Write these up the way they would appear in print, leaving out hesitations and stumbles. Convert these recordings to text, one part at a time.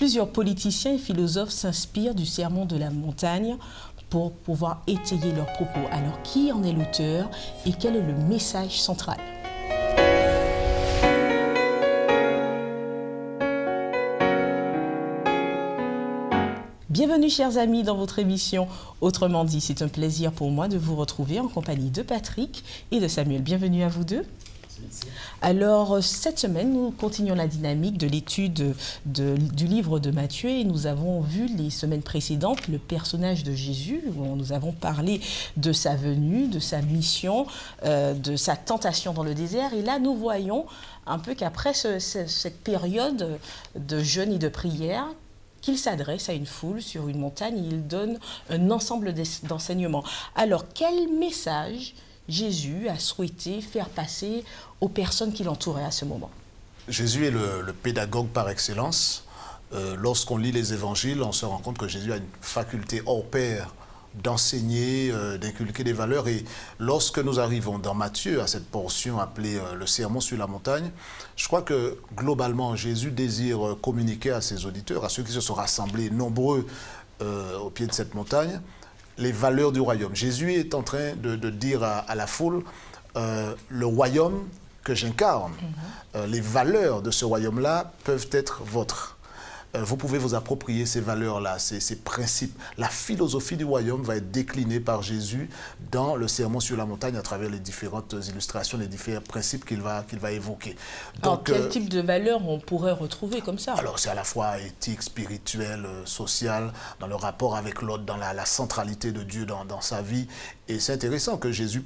Plusieurs politiciens et philosophes s'inspirent du sermon de la montagne pour pouvoir étayer leurs propos. Alors, qui en est l'auteur et quel est le message central? Bienvenue chers amis dans votre émission Autrement dit. C'est un plaisir pour moi de vous retrouver en compagnie de Patrick et de Samuel. Bienvenue à vous deux. Alors, cette semaine, nous continuons la dynamique de l'étude du livre de Matthieu et nous avons vu les semaines précédentes le personnage de Jésus, où nous avons parlé de sa venue, de sa mission, de sa tentation dans le désert. Et là, nous voyons un peu qu'après cette période de jeûne et de prière, qu'il s'adresse à une foule sur une montagne et il donne un ensemble d'enseignements. Alors, quel message Jésus a souhaité faire passer aux personnes qui l'entouraient à ce moment? Jésus est le pédagogue par excellence. Lorsqu'on lit les évangiles, on se rend compte que Jésus a une faculté hors pair d'enseigner, d'inculquer des valeurs. Et lorsque nous arrivons dans Matthieu, à cette portion appelée le sermon sur la montagne, je crois que globalement, Jésus désire communiquer à ses auditeurs, à ceux qui se sont rassemblés nombreux au pied de cette montagne, les valeurs du royaume. Jésus est en train de dire à la foule, le royaume que j'incarne, les valeurs de ce royaume-là peuvent être vôtres. Vous pouvez vous approprier ces valeurs-là, ces principes. La philosophie du royaume va être déclinée par Jésus dans le sermon sur la montagne à travers les différentes illustrations, les différents principes qu'il va évoquer. Donc, quel type de valeurs on pourrait retrouver comme ça? Alors, c'est à la fois éthique, spirituelle, sociale, dans le rapport avec l'autre, dans la centralité de Dieu dans sa vie. Et c'est intéressant que Jésus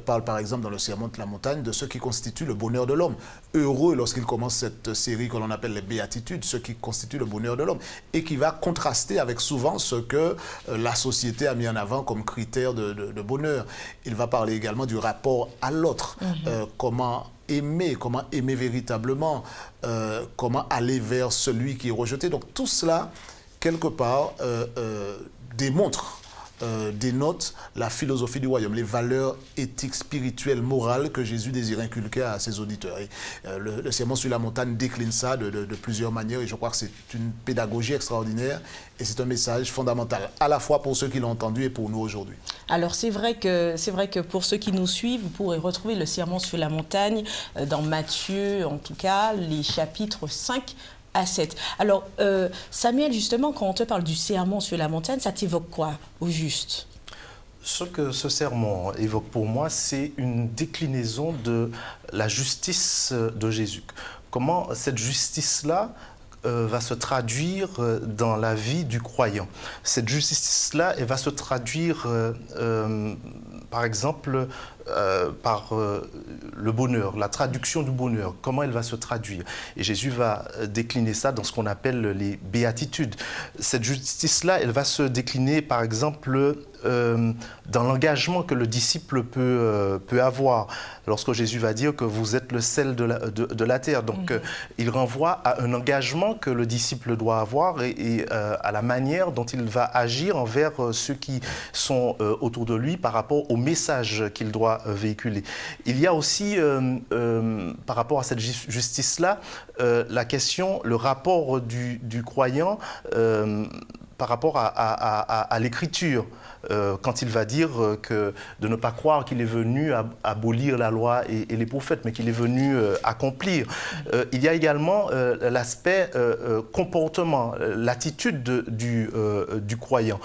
parle par exemple dans le sermon de la montagne de ce qui constitue le bonheur de l'homme. Heureux lorsqu'il commence cette série que l'on appelle les béatitudes, ce qui constitue le bonheur de l'homme et qui va contraster avec souvent ce que la société a mis en avant comme critère de bonheur. Il va parler également du rapport à l'autre, comment aimer véritablement, comment aller vers celui qui est rejeté. Donc tout cela, quelque part, dénote la philosophie du royaume, les valeurs éthiques, spirituelles, morales que Jésus désire inculquer à ses auditeurs. Et, le sermon sur la montagne décline ça de plusieurs manières et je crois que c'est une pédagogie extraordinaire et c'est un message fondamental, à la fois pour ceux qui l'ont entendu et pour nous aujourd'hui. Alors c'est vrai que pour ceux qui nous suivent, vous pourrez retrouver le sermon sur la montagne dans Matthieu, en tout cas, les chapitres 5 à 7. Alors, Samuel, justement, quand on te parle du sermon sur la montagne, ça t'évoque quoi, au juste? Ce que ce sermon évoque pour moi, c'est une déclinaison de la justice de Jésus. Comment cette justice-là va se traduire dans la vie du croyant. Cette justice-là, elle va se traduire, par exemple, par le bonheur, la traduction du bonheur, comment elle va se traduire. Et Jésus va décliner ça dans ce qu'on appelle les béatitudes. Cette justice-là, elle va se décliner, par exemple, dans l'engagement que le disciple peut avoir. Lorsque Jésus va dire que vous êtes le sel de la terre. Donc, il renvoie à un engagement que le disciple doit avoir et à la manière dont il va agir envers ceux qui sont autour de lui par rapport au message qu'il doit véhiculer. Il y a aussi, par rapport à cette justice-là, la question, le rapport du croyant par rapport à l'écriture. Quand il va dire de ne pas croire qu'il est venu abolir la loi et les prophètes, mais qu'il est venu accomplir. Il y a également l'aspect comportement, l'attitude du croyant.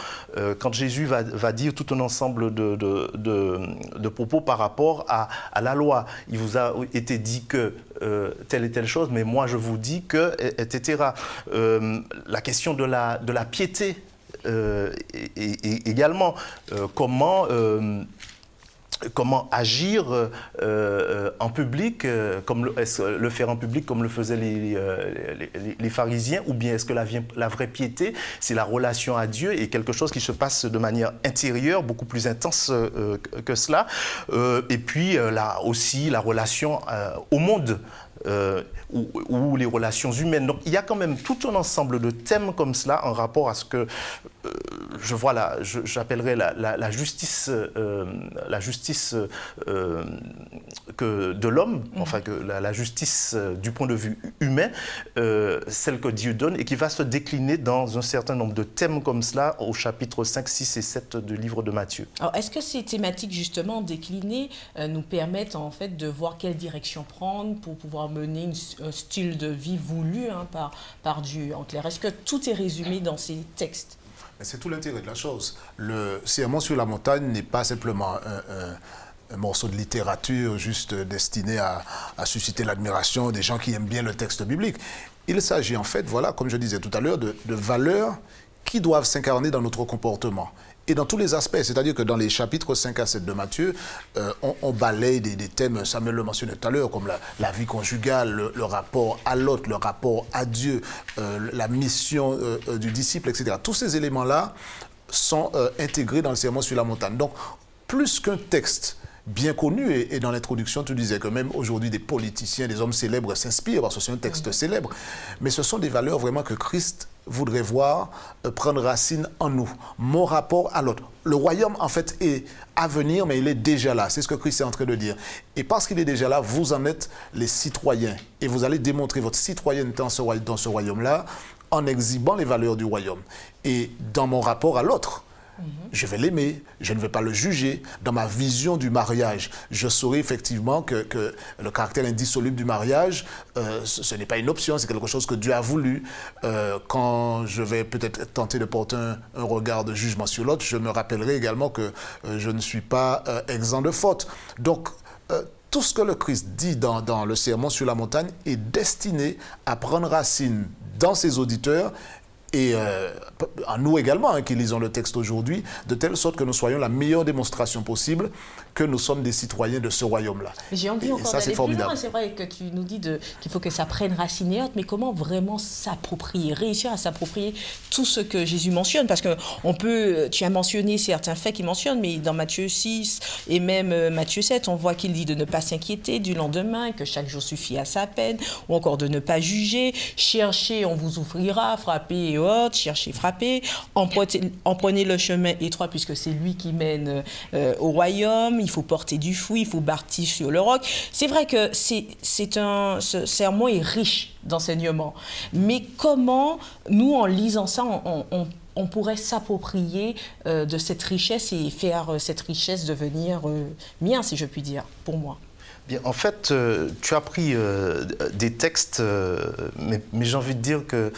Quand Jésus va dire tout un ensemble de propos par rapport à la loi, il vous a été dit que telle et telle chose, mais moi je vous dis que, etc. La question de la piété, et également comment agir en public, le faire en public comme le faisaient les pharisiens, ou bien est-ce que la vraie piété, c'est la relation à Dieu et quelque chose qui se passe de manière intérieure, beaucoup plus intense que cela, et puis là aussi la relation au monde. ou les relations humaines. Donc il y a quand même tout un ensemble de thèmes comme cela en rapport à ce que j'appellerais la justice, que de l'homme, enfin que la justice du point de vue humain, celle que Dieu donne et qui va se décliner dans un certain nombre de thèmes comme cela au chapitre 5, 6 et 7 du livre de Matthieu. Alors, est-ce que ces thématiques justement déclinées nous permettent en fait de voir quelle direction prendre pour pouvoir mener un style de vie voulu par Dieu en clair? Est-ce que tout est résumé dans ces textes? C'est tout l'intérêt de la chose. Le Sermon sur la montagne n'est pas simplement un morceau de littérature juste destiné à susciter l'admiration des gens qui aiment bien le texte biblique. Il s'agit en fait, voilà, comme je disais tout à l'heure, de valeurs qui doivent s'incarner dans notre comportement. Et dans tous les aspects, c'est-à-dire que dans les chapitres 5 à 7 de Matthieu, on balaye des thèmes, Samuel le mentionnait tout à l'heure, comme la vie conjugale, le rapport à l'autre, le rapport à Dieu, la mission du disciple, etc. Tous ces éléments-là sont intégrés dans le Sermon sur la montagne. Donc, plus qu'un texte bien connu, et dans l'introduction, tu disais que même aujourd'hui, des politiciens, des hommes célèbres s'inspirent, parce que c'est un texte célèbre, mais ce sont des valeurs vraiment que Christ voudrait voir prendre racine en nous. Mon rapport à l'autre. Le royaume, en fait, est à venir, mais il est déjà là. C'est ce que Christ est en train de dire. Et parce qu'il est déjà là, vous en êtes les citoyens. Et vous allez démontrer votre citoyenneté dans ce royaume-là en exhibant les valeurs du royaume. Et dans mon rapport à l'autre, je vais l'aimer, je ne vais pas le juger. Dans ma vision du mariage, je saurai effectivement que le caractère indissoluble du mariage, ce n'est pas une option, c'est quelque chose que Dieu a voulu. Quand je vais peut-être tenter de porter un regard de jugement sur l'autre, je me rappellerai également que je ne suis pas exempt de faute. Donc, tout ce que le Christ dit dans le Sermon sur la montagne est destiné à prendre racine dans ses auditeurs et à nous également, qui lisons le texte aujourd'hui, de telle sorte que nous soyons la meilleure démonstration possible que nous sommes des citoyens de ce royaume-là. J'ai envie encore d'aller plus loin. C'est vrai que tu nous dis qu'il faut que ça prenne racine et autres, mais comment vraiment s'approprier, réussir à s'approprier tout ce que Jésus mentionne? Parce que tu as mentionné certains faits qu'il mentionne, mais dans Matthieu 6 et même Matthieu 7, on voit qu'il dit de ne pas s'inquiéter du lendemain, que chaque jour suffit à sa peine, ou encore de ne pas juger, chercher, on vous ouvrira, frapper et autres, chercher, frapper, emprenez le chemin étroit puisque c'est lui qui mène au royaume. Il faut porter du fruit, il faut bâtir sur le roc. C'est vrai que ce sermon est riche d'enseignements. Mais comment, nous, en lisant ça, on pourrait s'approprier de cette richesse et faire cette richesse devenir mien, si je puis dire, pour moi? Bien, en fait, tu as pris des textes, mais j'ai envie de dire que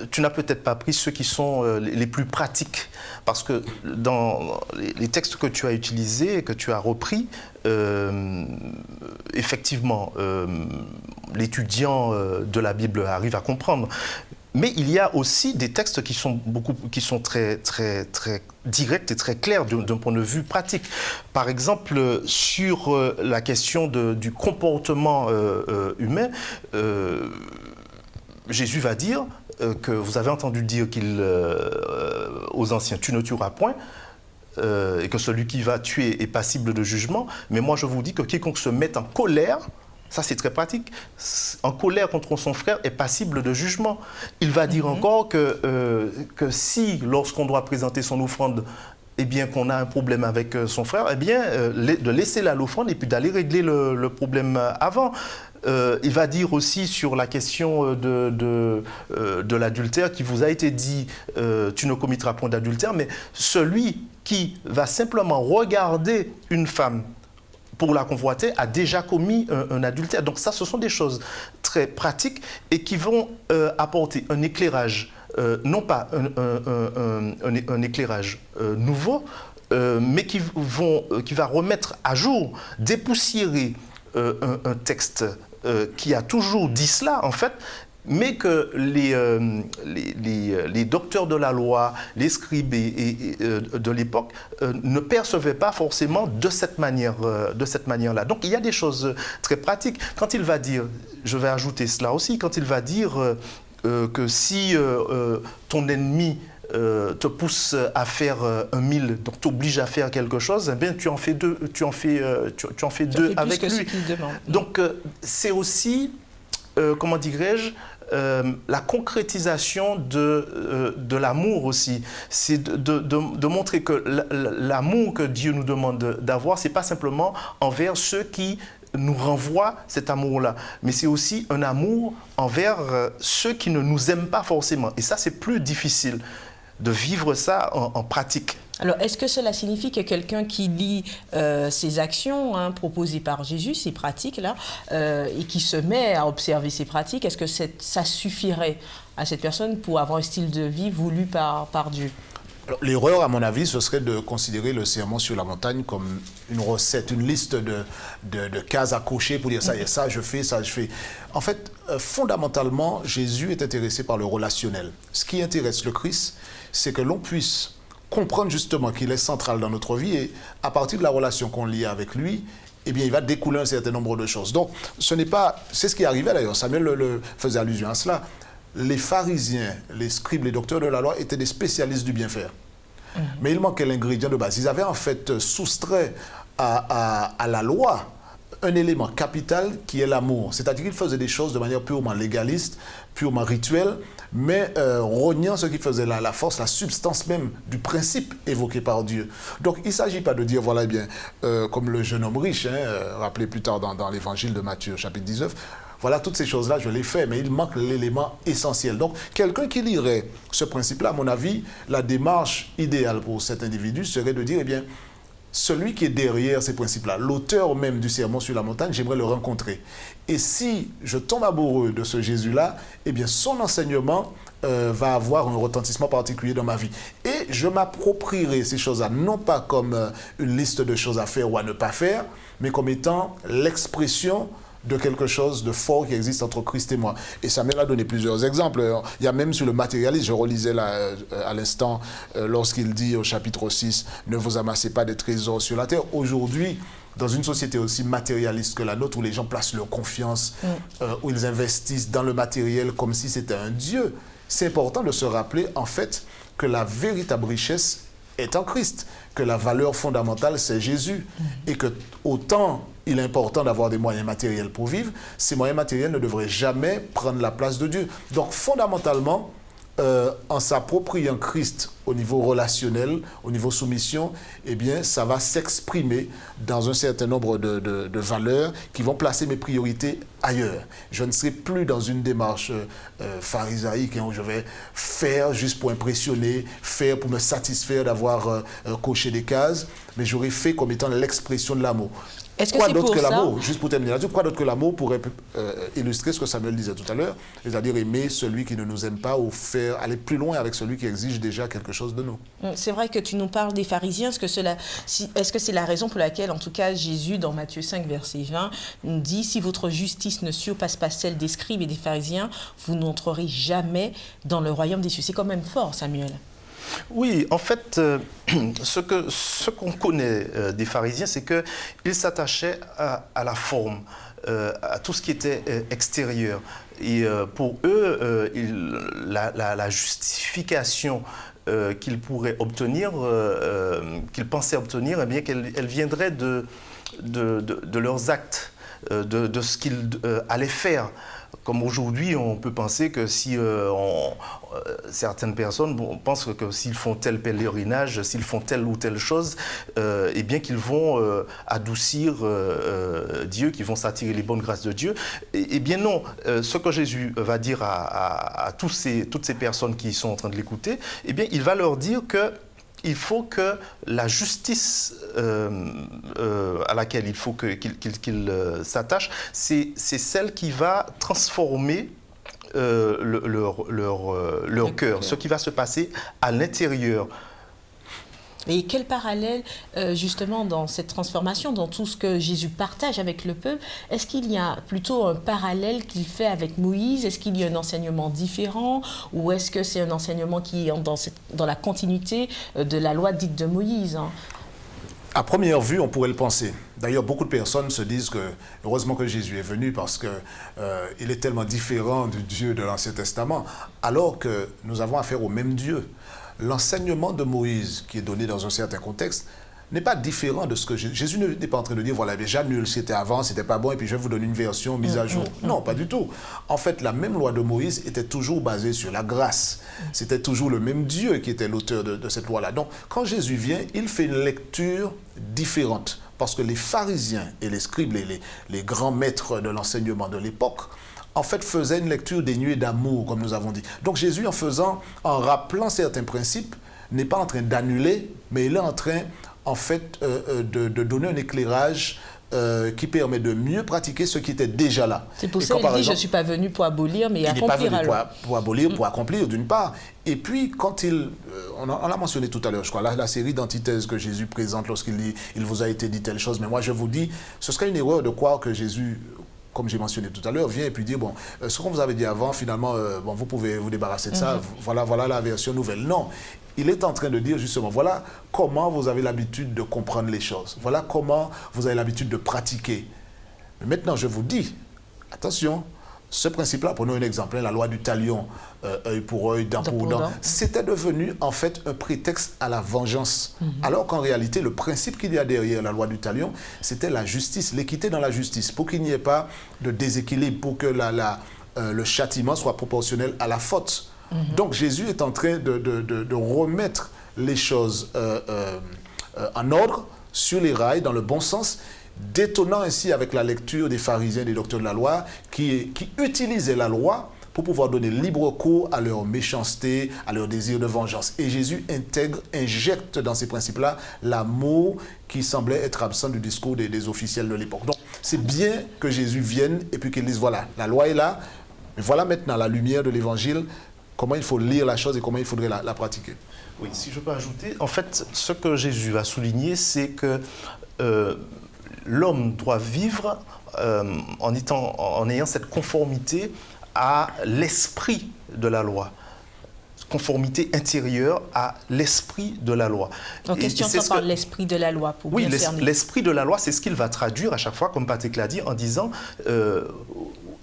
tu n'as peut-être pas pris ceux qui sont les plus pratiques. Parce que dans les textes que tu as utilisés et que tu as repris, effectivement, l'étudiant de la Bible arrive à comprendre. Mais il y a aussi des textes qui sont très, très, très directs et très clairs d'un point de vue pratique. Par exemple, sur la question du comportement humain, Jésus va dire que vous avez entendu dire aux anciens, tu ne tueras point, et que celui qui va tuer est passible de jugement. Mais moi, je vous dis que quiconque se met en colère, ça c'est très pratique, en colère contre son frère est passible de jugement. Il va dire encore que si, lorsqu'on doit présenter son offrande, eh bien qu'on a un problème avec son frère, eh bien de laisser là l'offrande et puis d'aller régler le problème avant. Il va dire aussi sur la question de l'adultère qui vous a été dit, tu ne commettras point d'adultère, mais celui qui va simplement regarder une femme pour la convoiter a déjà commis un adultère. Donc ça, ce sont des choses très pratiques et qui vont apporter un éclairage, non pas un éclairage nouveau, mais qui va remettre à jour, dépoussiérer un texte qui a toujours dit cela, en fait, mais que les docteurs de la loi, les scribes de l'époque ne percevaient pas forcément de cette manière-là. Donc il y a des choses très pratiques. Quand il va dire, je vais ajouter cela aussi, quand il va dire que si ton ennemi te pousse à faire 1000, donc t'oblige à faire quelque chose, eh bien tu en fais deux avec lui. Donc c'est aussi comment dirais-je, la concrétisation de l'amour aussi. C'est de montrer que l'amour que Dieu nous demande d'avoir, ce n'est pas simplement envers ceux qui nous renvoient cet amour-là, mais c'est aussi un amour envers ceux qui ne nous aiment pas forcément. Et ça, c'est plus difficile de vivre ça en pratique. Alors, est-ce que cela signifie que quelqu'un qui lit ces actions proposées par Jésus, ces pratiques-là, et qui se met à observer ces pratiques, est-ce que ça suffirait à cette personne pour avoir un style de vie voulu par Dieu? L'erreur, à mon avis, ce serait de considérer le sermon sur la montagne comme une recette, une liste de cases à cocher pour dire ça y est, ça je fais, ça je fais. En fait, fondamentalement, Jésus est intéressé par le relationnel. Ce qui intéresse le Christ, c'est que l'on puisse comprendre justement qu'il est central dans notre vie et à partir de la relation qu'on lie avec lui, eh bien, il va découler un certain nombre de choses. Donc, ce n'est pas... C'est ce qui arrivait d'ailleurs, Samuel faisait allusion à cela. Les pharisiens, les scribes, les docteurs de la loi étaient des spécialistes du bien faire. Mais il manquait l'ingrédient de base. Ils avaient en fait soustrait à la loi un élément capital qui est l'amour. C'est-à-dire qu'ils faisaient des choses de manière purement légaliste, purement rituelle, mais rognant ce qui faisait la force, la substance même du principe évoqué par Dieu. Donc il ne s'agit pas de dire, voilà, eh bien, comme le jeune homme riche, rappelé plus tard dans l'évangile de Matthieu, chapitre 19, voilà, toutes ces choses-là, je les fais, mais il manque l'élément essentiel. Donc, quelqu'un qui lirait ce principe-là, à mon avis, la démarche idéale pour cet individu serait de dire, eh bien, celui qui est derrière ces principes-là, l'auteur même du sermon sur la montagne, j'aimerais le rencontrer. Et si je tombe amoureux de ce Jésus-là, eh bien, son enseignement va avoir un retentissement particulier dans ma vie. Et je m'approprierai ces choses-là, non pas comme une liste de choses à faire ou à ne pas faire, mais comme étant l'expression de quelque chose de fort qui existe entre Christ et moi. Et Samuel a donné plusieurs exemples. Il y a même sur le matérialisme, je relisais là, à l'instant, lorsqu'il dit au chapitre 6, « Ne vous amassez pas des trésors sur la terre ». Aujourd'hui, dans une société aussi matérialiste que la nôtre, où les gens placent leur confiance, où ils investissent dans le matériel comme si c'était un Dieu, c'est important de se rappeler, en fait, que la véritable richesse est en Christ, que la valeur fondamentale, c'est Jésus, et que autant il est important d'avoir des moyens matériels pour vivre, ces moyens matériels ne devraient jamais prendre la place de Dieu. Donc fondamentalement, en s'appropriant Christ au niveau relationnel, au niveau soumission, eh bien, ça va s'exprimer dans un certain nombre de valeurs qui vont placer mes priorités ailleurs. Je ne serai plus dans une démarche pharisaïque où je vais faire juste pour impressionner, faire pour me satisfaire d'avoir coché des cases, mais j'aurai fait comme étant l'expression de l'amour. Quoi d'autre que l'amour, juste pour terminer là-dessus, quoi d'autre que l'amour pourrait illustrer ce que Samuel disait tout à l'heure, c'est-à-dire aimer celui qui ne nous aime pas ou faire aller plus loin avec celui qui exige déjà quelque chose de nous. C'est vrai que tu nous parles des pharisiens. Est-ce que c'est la raison pour laquelle, en tout cas, Jésus, dans Matthieu 5, verset 20, nous dit « Si votre justice ne surpasse pas celle des scribes et des pharisiens, vous n'entrerez jamais dans le royaume des cieux ». C'est quand même fort, Samuel. Oui, en fait, ce qu'on connaît des pharisiens, c'est qu'ils s'attachaient à la forme, à tout ce qui était extérieur. Et pour eux, la justification qu'ils pourraient obtenir, qu'ils pensaient obtenir, eh bien, elle viendrait de leurs actes, de ce qu'ils allaient faire. Comme aujourd'hui, on peut penser que si certaines personnes pensent que s'ils font tel pèlerinage, s'ils font telle ou telle chose, eh bien qu'ils vont adoucir Dieu, qu'ils vont s'attirer les bonnes grâces de Dieu. Eh bien non, ce que Jésus va dire à toutes ces personnes qui sont en train de l'écouter, eh bien il va leur dire que il faut que la justice à laquelle il faut qu'ils s'attachent, c'est celle qui va transformer leur cœur, ce qui va se passer à l'intérieur. Et quel parallèle, justement, dans cette transformation, dans tout ce que Jésus partage avec le peuple, est-ce qu'il y a plutôt un parallèle qu'il fait avec Moïse? Est-ce qu'il y a un enseignement différent? Ou est-ce que c'est un enseignement qui est dans la continuité de la loi dite de Moïse, hein? À première vue, on pourrait le penser. D'ailleurs, beaucoup de personnes se disent que, heureusement que Jésus est venu parce qu'il est tellement différent du Dieu de l'Ancien Testament, alors que nous avons affaire au même Dieu. L'enseignement de Moïse, qui est donné dans un certain contexte, n'est pas différent de ce que Jésus n'est pas en train de dire, voilà, j'annule ce qui était avant, c'était pas bon, et puis je vais vous donner une version mise à jour. Non, pas du tout. En fait, la même loi de Moïse était toujours basée sur la grâce. C'était toujours le même Dieu qui était l'auteur de cette loi-là. Donc, quand Jésus vient, il fait une lecture différente. Parce que les pharisiens et les scribes, les grands maîtres de l'enseignement de l'époque, en fait, faisaient une lecture dénuée d'amour, comme nous avons dit. Donc Jésus, en rappelant certains principes, n'est pas en train d'annuler, mais il est en train, en fait, de donner un éclairage qui permet de mieux pratiquer ce qui était déjà là. C'est pour ça qu'il dit, je ne suis pas venu pour abolir, mais accomplir. Il n'est pas venu pour abolir, pour accomplir, d'une part. Et puis, quand on l'a mentionné tout à l'heure, je crois, la série d'antithèses que Jésus présente lorsqu'il dit « Il vous a été dit telle chose », mais moi je vous dis, ce serait une erreur de croire que Jésus, comme j'ai mentionné tout à l'heure, vient et puis dit, bon, ce qu'on vous avait dit avant, finalement, bon, vous pouvez vous débarrasser de ça, voilà la version nouvelle. Non, il est en train de dire justement, voilà comment vous avez l'habitude de comprendre les choses, voilà comment vous avez l'habitude de pratiquer. Mais maintenant, je vous dis, attention, ce principe-là, prenons un exemple, la loi du talion, œil pour œil, dent pour dent, c'était devenu en fait un prétexte à la vengeance. Alors qu'en réalité, le principe qu'il y a derrière la loi du talion, c'était la justice, l'équité dans la justice, pour qu'il n'y ait pas de déséquilibre, pour que le châtiment soit proportionnel à la faute. Donc Jésus est en train de remettre les choses en ordre, sur les rails, dans le bon sens, détonnant ainsi avec la lecture des pharisiens et des docteurs de la loi qui utilisaient la loi pour pouvoir donner libre cours à leur méchanceté, à leur désir de vengeance. Et Jésus injecte dans ces principes-là l'amour qui semblait être absent du discours des officiels de l'époque. Donc c'est bien que Jésus vienne et puis qu'il dise, voilà, la loi est là, mais voilà maintenant la lumière de l'évangile, comment il faut lire la chose et comment il faudrait la pratiquer. Oui, si je peux ajouter, en fait, ce que Jésus va souligner, c'est que l'homme doit vivre en ayant cette conformité à l'esprit de la loi. Conformité intérieure à l'esprit de la loi. Donc, qu'est-ce que tu entends par l'esprit de la loi pour oui, bien cerner? L'esprit de la loi, c'est ce qu'il va traduire à chaque fois, comme Patrick l'a dit, en disant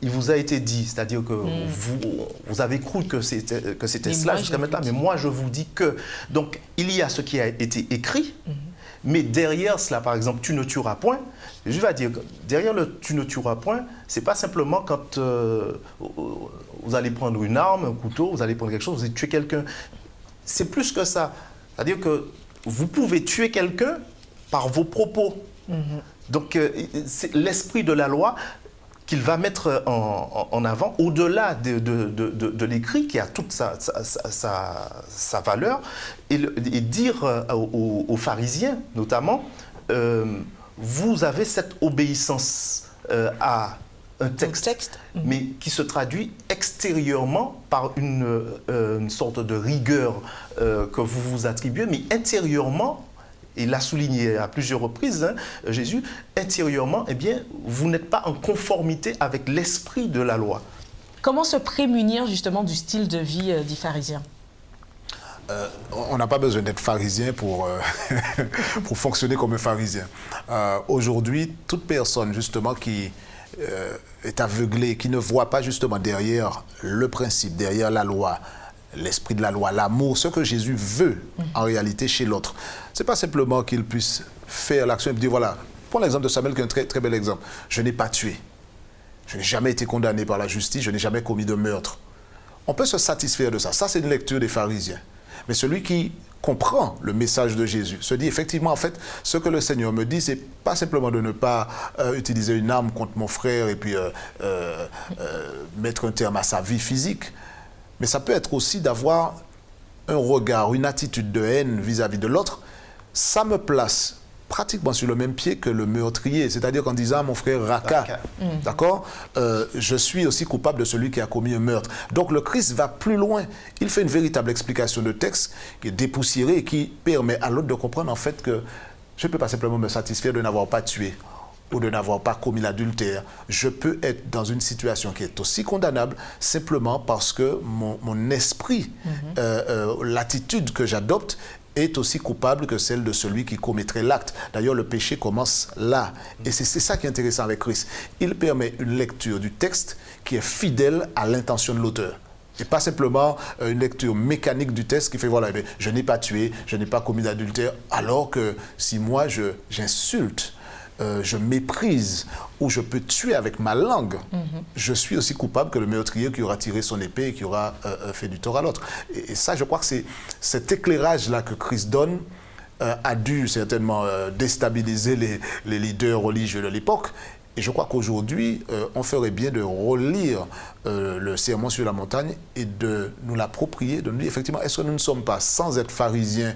il vous a été dit, c'est-à-dire que vous avez cru que c'était cela jusqu'à maintenant, mais moi je vous dis que. Donc, il y a ce qui a été écrit, mais derrière cela, par exemple, tu ne tueras point. Je vais dire, derrière le tu ne tueras point, c'est pas simplement quand vous allez prendre une arme, un couteau, vous allez prendre quelque chose, vous allez tuer quelqu'un. C'est plus que ça. C'est-à-dire que vous pouvez tuer quelqu'un par vos propos. Donc, c'est l'esprit de la loi qu'il va mettre en avant, au-delà de l'écrit, qui a toute sa valeur, et dire aux pharisiens, notamment, vous avez cette obéissance à un texte, mais qui se traduit extérieurement par une sorte de rigueur que vous vous attribuez, mais intérieurement, il l'a souligné à plusieurs reprises, Jésus, intérieurement, eh bien, vous n'êtes pas en conformité avec l'esprit de la loi. Comment se prémunir justement du style de vie des pharisiens? On n'a pas besoin d'être pharisien pour fonctionner comme un pharisien. Aujourd'hui, toute personne justement qui est aveuglée, qui ne voit pas justement derrière le principe, derrière la loi, l'esprit de la loi, l'amour, ce que Jésus veut en réalité chez l'autre. Ce n'est pas simplement qu'il puisse faire l'action et dire, voilà, prends l'exemple de Samuel qui est un très, très bel exemple. Je n'ai pas tué. Je n'ai jamais été condamné par la justice, je n'ai jamais commis de meurtre. On peut se satisfaire de ça. Ça, c'est une lecture des pharisiens. Mais celui qui comprend le message de Jésus se dit, effectivement, en fait, ce que le Seigneur me dit, c'est pas simplement de ne pas utiliser une arme contre mon frère et puis mettre un terme à sa vie physique, mais ça peut être aussi d'avoir un regard, une attitude de haine vis-à-vis de l'autre. Ça me place pratiquement sur le même pied que le meurtrier, c'est-à-dire qu'en disant à mon frère Raka, d'accord, je suis aussi coupable de celui qui a commis un meurtre. Donc le Christ va plus loin. Il fait une véritable explication de texte qui est dépoussiérée et qui permet à l'autre de comprendre en fait que je ne peux pas simplement me satisfaire de n'avoir pas tué ou de n'avoir pas commis l'adultère. Je peux être dans une situation qui est aussi condamnable simplement parce que mon esprit, l'attitude que j'adopte est aussi coupable que celle de celui qui commettrait l'acte. D'ailleurs, le péché commence là. Et c'est ça qui est intéressant avec Christ. Il permet une lecture du texte qui est fidèle à l'intention de l'auteur. Et pas simplement une lecture mécanique du texte qui fait, voilà, eh je n'ai pas tué, je n'ai pas commis d'adultère, alors que si moi j'insulte, je méprise ou je peux tuer avec ma langue, je suis aussi coupable que le meurtrier qui aura tiré son épée et qui aura fait du tort à l'autre. Et ça, je crois que c'est cet éclairage-là que Christ donne a dû certainement déstabiliser les leaders religieux de l'époque. Et je crois qu'aujourd'hui, on ferait bien de relire le Sermon sur la montagne et de nous l'approprier, de nous dire effectivement, est-ce que nous ne sommes pas, sans être pharisiens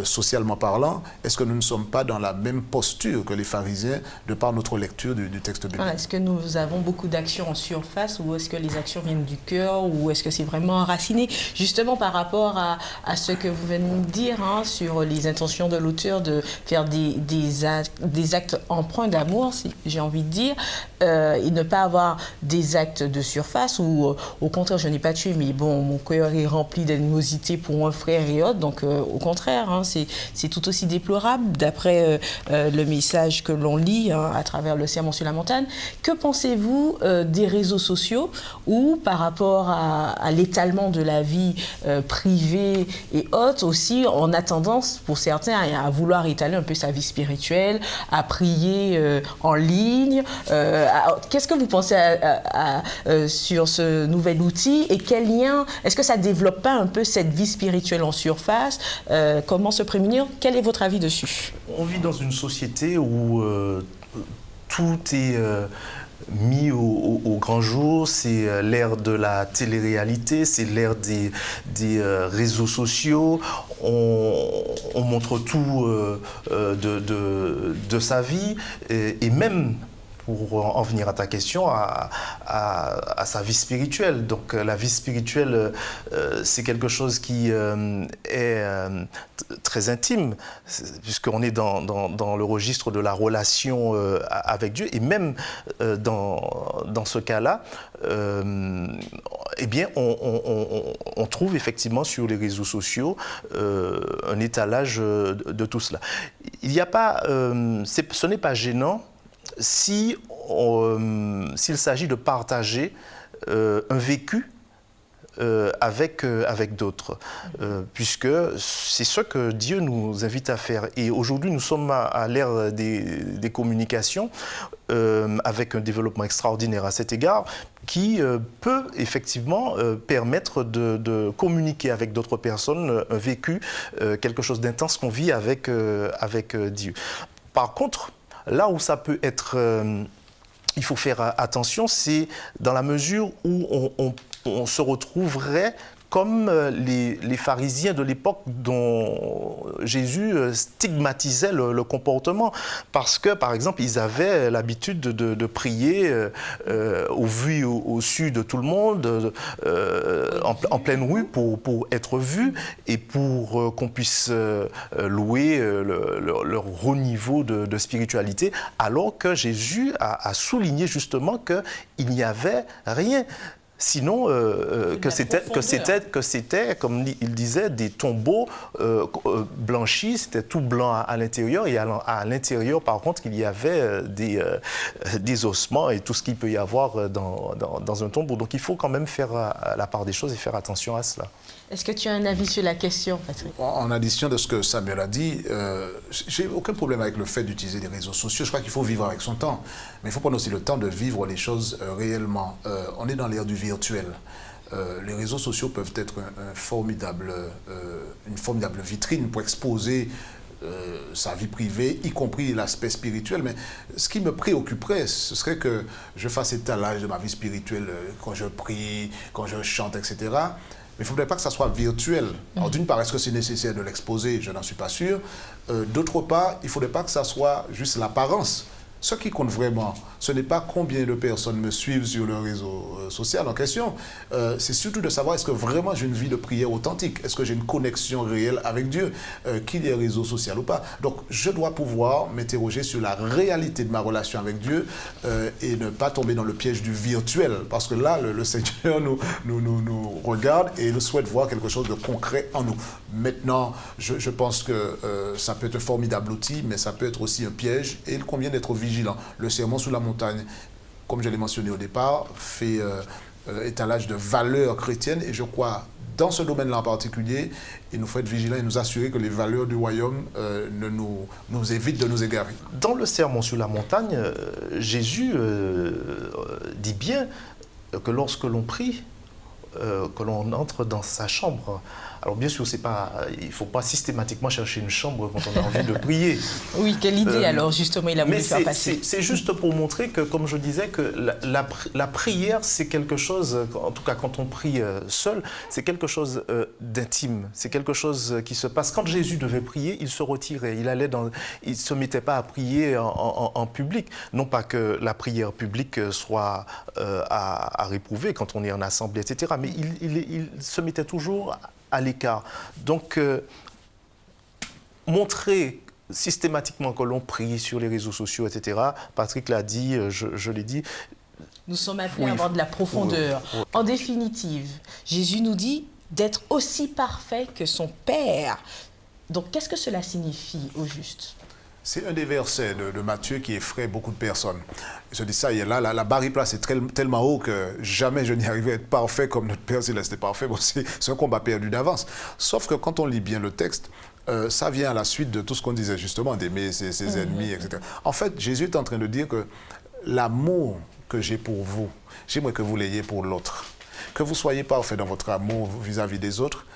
socialement parlant, est-ce que nous ne sommes pas dans la même posture que les pharisiens de par notre lecture du texte biblique? Est-ce que nous avons beaucoup d'actions en surface ou est-ce que les actions viennent du cœur ou est-ce que c'est vraiment enraciné? Justement par rapport à ce que vous venez de dire sur les intentions de l'auteur de faire des actes empreints d'amour, si j'ai envie de dire, et ne pas avoir des actes de surface ou au contraire je n'ai pas tué mais bon mon cœur est rempli d'animosité pour un frère et autres, donc au contraire c'est tout aussi déplorable d'après le message que l'on lit à travers le Sermon sur la montagne. Que pensez-vous des réseaux sociaux où par rapport à l'étalement de la vie privée et autres aussi on a tendance pour certains à vouloir étaler un peu sa vie spirituelle, à prier en ligne. Qu'est-ce que vous pensez sur ce nouvel outil et quel lien, est-ce que ça ne développe pas un peu cette vie spirituelle en surface? Comment se prémunir? Quel est votre avis dessus? On vit dans une société où tout est mis au grand jour, c'est l'ère de la télé-réalité, c'est l'ère des réseaux sociaux, on montre tout de sa vie et même pour en venir à ta question, à sa vie spirituelle. Donc la vie spirituelle, c'est quelque chose qui est très intime, puisqu'on est dans le registre de la relation avec Dieu. Et même dans ce cas-là, eh bien, on trouve effectivement sur les réseaux sociaux un étalage de tout cela. Il n'y a pas, ce n'est pas gênant s'il s'agit de partager un vécu avec d'autres, puisque c'est ce que Dieu nous invite à faire. Et aujourd'hui, nous sommes à l'ère des communications, avec un développement extraordinaire à cet égard, qui peut effectivement permettre de communiquer avec d'autres personnes un vécu, quelque chose d'intense qu'on vit avec Dieu. Par contre, là où ça peut être, il faut faire attention, c'est dans la mesure où on se retrouverait comme les pharisiens de l'époque dont Jésus stigmatisait le comportement. Parce que, par exemple, ils avaient l'habitude de prier au vu et au su de tout le monde, en pleine rue, pour être vus et pour qu'on puisse louer leur haut niveau de spiritualité, alors que Jésus a souligné justement qu'il n'y avait rien. Sinon, que c'était, comme il disait, des tombeaux blanchis, c'était tout blanc à l'intérieur, et à l'intérieur, par contre, il y avait des ossements et tout ce qu'il peut y avoir dans un tombeau. Donc il faut quand même faire la part des choses et faire attention à cela. Est-ce que tu as un avis sur la question, Patrick? En addition de ce que Samuel a dit, j'ai aucun problème avec le fait d'utiliser les réseaux sociaux. Je crois qu'il faut vivre avec son temps. Mais il faut prendre aussi le temps de vivre les choses réellement. On est dans l'ère du virtuel. Les réseaux sociaux peuvent être une formidable vitrine pour exposer sa vie privée, y compris l'aspect spirituel. Mais ce qui me préoccuperait, ce serait que je fasse étalage de ma vie spirituelle quand je prie, quand je chante, etc. Mais il ne faudrait pas que ça soit virtuel. Alors, d'une part, est-ce que c'est nécessaire de l'exposer? Je n'en suis pas sûr. D'autre part, il ne faudrait pas que ça soit juste l'apparence. Ce qui compte vraiment, ce n'est pas combien de personnes me suivent sur le réseau social en question. C'est surtout de savoir est-ce que vraiment j'ai une vie de prière authentique. Est-ce que j'ai une connexion réelle avec Dieu, qu'il y ait réseau social ou pas. Donc, je dois pouvoir m'interroger sur la réalité de ma relation avec Dieu et ne pas tomber dans le piège du virtuel. Parce que là, le Seigneur nous regarde et il souhaite voir quelque chose de concret en nous. Maintenant, je pense que ça peut être un formidable outil, mais ça peut être aussi un piège et il convient d'être vigilant. Le Sermon sur la montagne, comme je l'ai mentionné au départ, fait étalage de valeurs chrétiennes. Et je crois, dans ce domaine-là en particulier, il nous faut être vigilants et nous assurer que les valeurs du royaume ne nous évitent de nous égarer. Dans le sermon sur la montagne, Jésus dit bien que lorsque l'on prie, que l'on entre dans sa chambre. Alors bien sûr, il ne faut pas systématiquement chercher une chambre quand on a envie de prier. Oui, quelle idée alors justement il a voulu faire passer. C'est juste pour montrer que, comme je disais, que la prière, c'est quelque chose, en tout cas quand on prie seul, c'est quelque chose d'intime, c'est quelque chose qui se passe. Quand Jésus devait prier, il se retirait, il ne se mettait pas à prier en public. Non pas que la prière publique soit à réprouver quand on est en assemblée, etc. Mais il se mettait toujours à l'écart. Donc, montrer systématiquement que l'on prie sur les réseaux sociaux, etc., Patrick l'a dit, je l'ai dit. Nous sommes appelés à avoir de la profondeur. Oui. En définitive, Jésus nous dit d'être aussi parfait que son Père. Donc, qu'est-ce que cela signifie au juste ? C'est un des versets de Matthieu qui effraie beaucoup de personnes. Je dis ça, la barre est placée tellement haut que jamais je n'y arriverai à être parfait comme notre Père Céleste est parfait. Bon, c'est un combat perdu d'avance. Sauf que quand on lit bien le texte, ça vient à la suite de tout ce qu'on disait justement, d'aimer ses ennemis, etc. En fait, Jésus est en train de dire que l'amour que j'ai pour vous, j'aimerais que vous l'ayez pour l'autre. Que vous soyez parfait dans votre amour vis-à-vis des autres,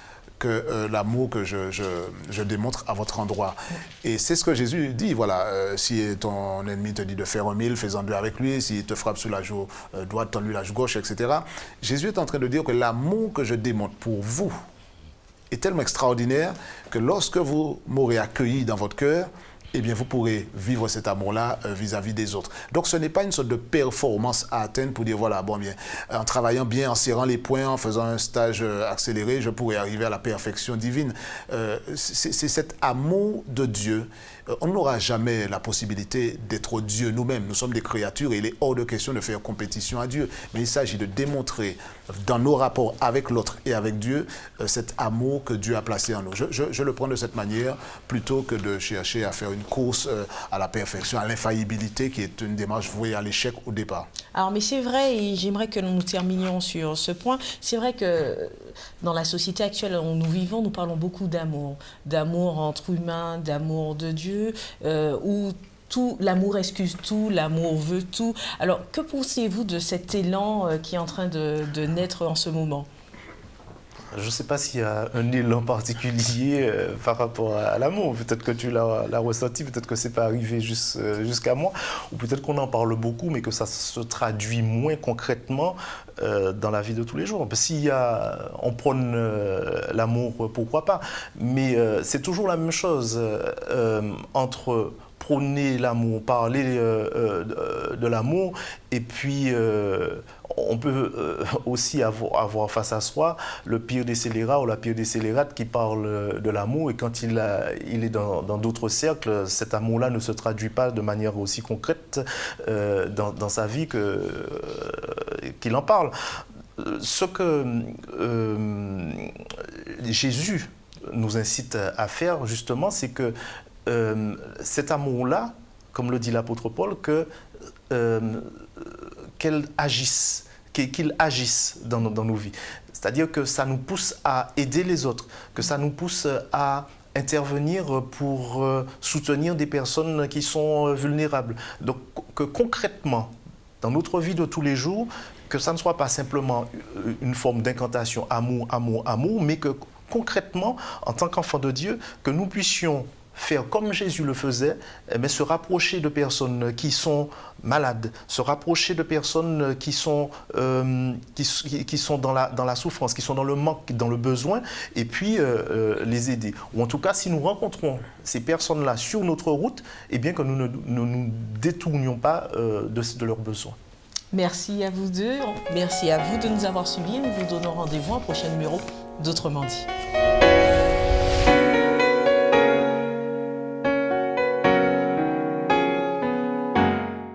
que l'amour que je démontre à votre endroit. Et c'est ce que Jésus dit, voilà, si ton ennemi te dit de faire 1000, fais-en 2 avec lui, s'il te frappe sur la joue droite, tends-lui la joue gauche, etc. Jésus est en train de dire que l'amour que je démontre pour vous est tellement extraordinaire que lorsque vous m'aurez accueilli dans votre cœur, eh bien, vous pourrez vivre cet amour-là vis-à-vis des autres. Donc, ce n'est pas une sorte de performance à atteindre pour dire, voilà, bon, bien, en travaillant bien, en serrant les poings, en faisant un stage accéléré, je pourrais arriver à la perfection divine. C'est cet amour de Dieu. On n'aura jamais la possibilité d'être Dieu nous-mêmes. Nous sommes des créatures et il est hors de question de faire compétition à Dieu. Mais il s'agit de démontrer dans nos rapports avec l'autre et avec Dieu cet amour que Dieu a placé en nous. Je le prends de cette manière plutôt que de chercher à faire une course à la perfection, à l'infaillibilité qui est une démarche vouée à l'échec au départ. Alors, mais c'est vrai, et j'aimerais que nous terminions sur ce point, c'est vrai que dans la société actuelle où nous vivons, nous parlons beaucoup d'amour entre humains, d'amour de Dieu, où tout, l'amour excuse tout, l'amour veut tout. Alors, que pensez-vous de cet élan qui est en train de naître en ce moment ? Je ne sais pas s'il y a un élan particulier par rapport à l'amour. Peut-être que tu l'as ressenti, peut-être que ce n'est pas arrivé jusqu'à moi, ou peut-être qu'on en parle beaucoup, mais que ça se traduit moins concrètement dans la vie de tous les jours. Si on prône l'amour, pourquoi pas, mais c'est toujours la même chose entre prôner l'amour, parler de l'amour, et puis on peut aussi avoir face à soi le pire des scélérats ou la pire des scélérates qui parle de l'amour, et quand il est dans d'autres cercles, cet amour-là ne se traduit pas de manière aussi concrète dans sa vie qu'il en parle. Ce que Jésus nous incite à faire, justement, c'est que cet amour-là, comme le dit l'apôtre Paul, qu'il agisse dans nos vies. C'est-à-dire que ça nous pousse à aider les autres, que ça nous pousse à intervenir pour soutenir des personnes qui sont vulnérables. Donc que concrètement, dans notre vie de tous les jours, que ça ne soit pas simplement une forme d'incantation amour, amour, amour, mais que concrètement, en tant qu'enfants de Dieu, que nous puissions faire comme Jésus le faisait, mais se rapprocher de personnes qui sont malades, se rapprocher de personnes qui sont dans la souffrance, qui sont dans le manque, dans le besoin, et puis les aider. Ou en tout cas, si nous rencontrons ces personnes-là sur notre route, eh bien que nous ne nous détournions pas de leurs besoins. Merci à vous deux, merci à vous de nous avoir suivis. Nous vous donnons rendez-vous à un prochain numéro d'Autrement dit.